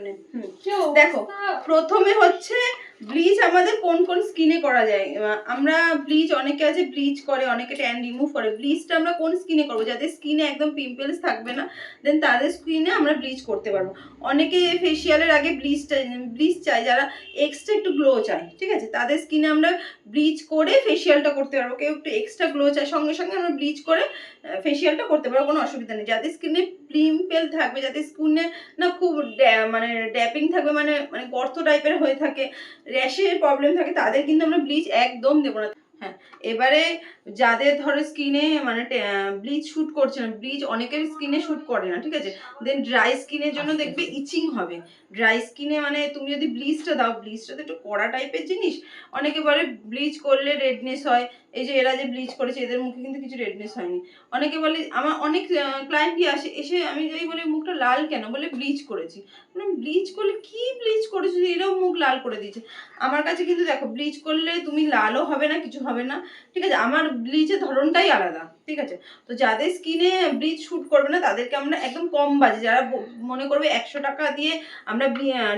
জন্য। দেখো প্রথমে হচ্ছে ব্লিচ আমাদের কোন কোন স্কিনে করা যায়। আমরা ব্লিচ, অনেকে আছে ব্লিচ করে, অনেকে ট্যান রিমুভ করে। ব্লিচটা আমরা কোন স্কিনে করবো? যাদের স্কিনে একদম পিম্পলস থাকবে না, দেন তাদের স্কিনে আমরা ব্লিচ করতে পারবো। অনেকে ফেসিয়ালের আগে ব্লিচ চাই, যারা এক্সট্রা একটু গ্লো চায়, ঠিক আছে, তাদের স্কিনে আমরা ব্লিচ করে ফেসিয়ালটা করতে পারবো। কেউ একটু এক্সট্রা গ্লো চায়, সঙ্গে সঙ্গে আমরা ব্লিচ করে ফেসিয়ালটা করতে পারবো, কোনো অসুবিধা নেই। যাদের স্কিনে পিম্পল থাকবে, যাদের স্কিনে না খুব মানে ড্যাপিং থাকবে, মানে মানে গর্ত টাইপের হয়ে থাকে, র্যাশের প্রবলেম থাকে, তাদের কিন্তু আমরা ব্লিচ একদম দেবো না। হ্যাঁ, এবারে যাদের ধরো স্কিনে মানে ব্লিচ শ্যুট করছে না, ব্লিচ অনেকের স্কিনে শ্যুট করে না, ঠিক আছে, দেন ড্রাই স্কিনের জন্য দেখবে ইচিং হবে। ড্রাই স্কিনে মানে তুমি যদি ব্লিচটা দাও, ব্লিচটা তো একটু কড়া টাইপের জিনিস, অনেকে বলে ব্লিচ করলে রেডনেস হয়। এই যে এরা যে ব্লিচ করেছে এদের মুখে কিন্তু কিছু রেডনেস হয়নি। অনেকে বলে, আমার অনেক ক্লায়েন্টই আসে, এসে আমি যদি বলি মুখটা লাল কেন, বলে ব্লিচ করেছি। ব্লিচ করলে কি ব্লিচ করেছো এরকম মুখ লাল করে দিয়েছে? আমার কাছে কিন্তু দেখো, ব্লিচ করলে তুমি লালও হবে না, কিছু হবে না, ঠিক আছে, আমার ব্লিচের ধরনটাই আলাদা, ঠিক আছে। তো যাদের স্কিনে ব্লিচ শ্যুট করবে না তাদেরকে আমরা একদম কম বাজে, যারা মনে করবে 100 টাকা দিয়ে আমরা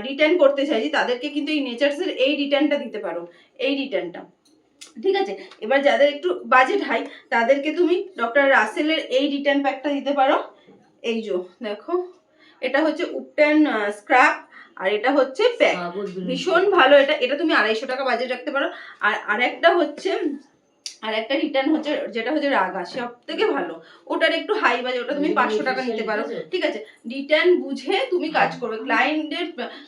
রিটার্ন করতে চাইছি, তাদেরকে কিন্তু এই নেচার্সের এই রিটার্নটা দিতে পারো, এই রিটার্নটা, ঠিক আছে। এবার যাদের একটু বাজেট হাই, তাদেরকে তুমি ডক্টর রাসেলের এই রিটার্ন প্যাকটা দিতে পারো। এই যে দেখো, এটা হচ্ছে উপটান স্ক্রাব, আর এটা হচ্ছে প্যাক, ভীষণ ভালো। এটা এটা তুমি 250 টাকা বাজেট রাখতে পারো। আর আরেকটা হচ্ছে, আর একটা রিটার্ন হচ্ছে যেটা হচ্ছে রাগা, সব থেকে ভালো, ওটার একটু হাই বাজে, ওটা তুমি 500 টাকা নিতে পারো, ঠিক আছে। রিটার্ন বুঝে তুমি কাজ করবে,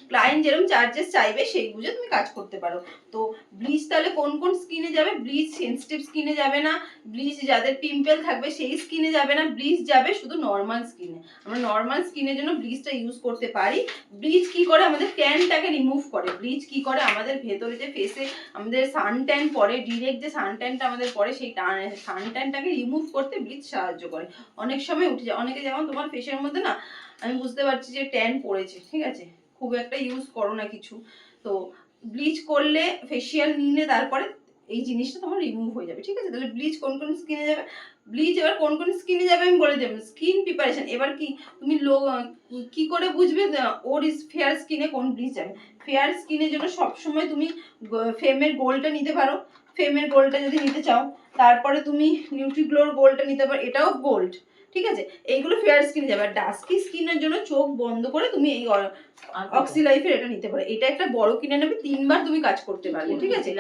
ক্লায়েন্ট যেরকম চার্জেস চাইবে সেই বুঝে তুমি কাজ করতে পারো। তো ব্লিচ তাহলে কোন কোন স্কিনে যাবে? ব্লিচ সেনসিটিভ স্কিনে যাবে না, ব্লিচ যাদের পিম্পল থাকবে সেই স্কিনে যাবে না, ব্লিচ যাবে শুধু নর্মাল স্কিনে। আমরা নর্মাল স্কিনের জন্য ব্লিচটা ইউজ করতে পারি। ব্লিচ কি করে? আমাদের ট্যানটাকে রিমুভ করে। ব্লিচ কি করে? আমাদের ভেতরে যে ফেসে আমাদের সান ট্যান পড়ে, ডিরেক্ট যে সান ট্যানটা আমাদের পড়ে, সেই সান ট্যানটাকে রিমুভ করতে ব্লিচ সাহায্য করে। অনেক সময় উঠে যায়, অনেকে যেমন তোমার ফেসের মধ্যে না, আমি বুঝতে পারছি যে ট্যান পড়েছে, ঠিক আছে, খুব একটা ইউজ করো না কিছু, তো ব্লিচ করলে ফেসিয়াল নিলে তারপরে এই জিনিসটা তোমার রিমুভ হয়ে যাবে, ঠিক আছে। তাহলে ব্লিচ কোন কোন স্কিনে যাবে, ব্লিচ এবার কোন কোন স্কিনে যাবে আমি বলে দেবো। স্কিন প্রিপারেশন, এবার কি তুমি কি করে বুঝবে ওর ফেয়ার স্কিনে কোন ব্লিচ যাবে? ফেয়ার স্কিনের জন্য সবসময় তুমি ফেমের গোল্ডটা নিতে পারো, ফেমের গোল্ডটা যদি নিতে চাও, তারপরে তুমি নিউট্রিগ্লোর গোল্ডটা নিতে পারো, এটাও গোল্ড, ঠিক আছে। এইগুলো ফেয়ার স্কিনে যাবে। আর ডাস্কি স্কিনের জন্য চোখ বন্ধ করে তুমি এই অক্সিলাইফের এটা নিতে পারো। এটা একটা বড় কিনে নেবে, 3 বার তুমি কাজ করতে পারবে, ঠিক আছে।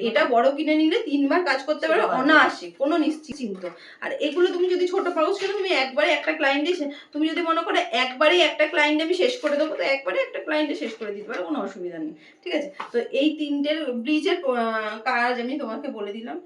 এটা বড় কিনে নিলে 3 বার কাজ করতে পারবে অনায়াসে, কোনো নিশ্চিন্ত। আর এগুলো তুমি যদি ছোট পাউচ কিনো, তুমি একবারে একটা ক্লায়েন্টে, তুমি যদি মনে করো একবারেই একটা ক্লায়েন্টে আমি শেষ করে দেবো, তো একবারে একটা ক্লায়েন্টে শেষ করে দিতে পারো, কোনো অসুবিধা নেই, ঠিক আছে। তো এই 3টের ব্লিচের কাজ আমি তোমাকে বলে দিলাম।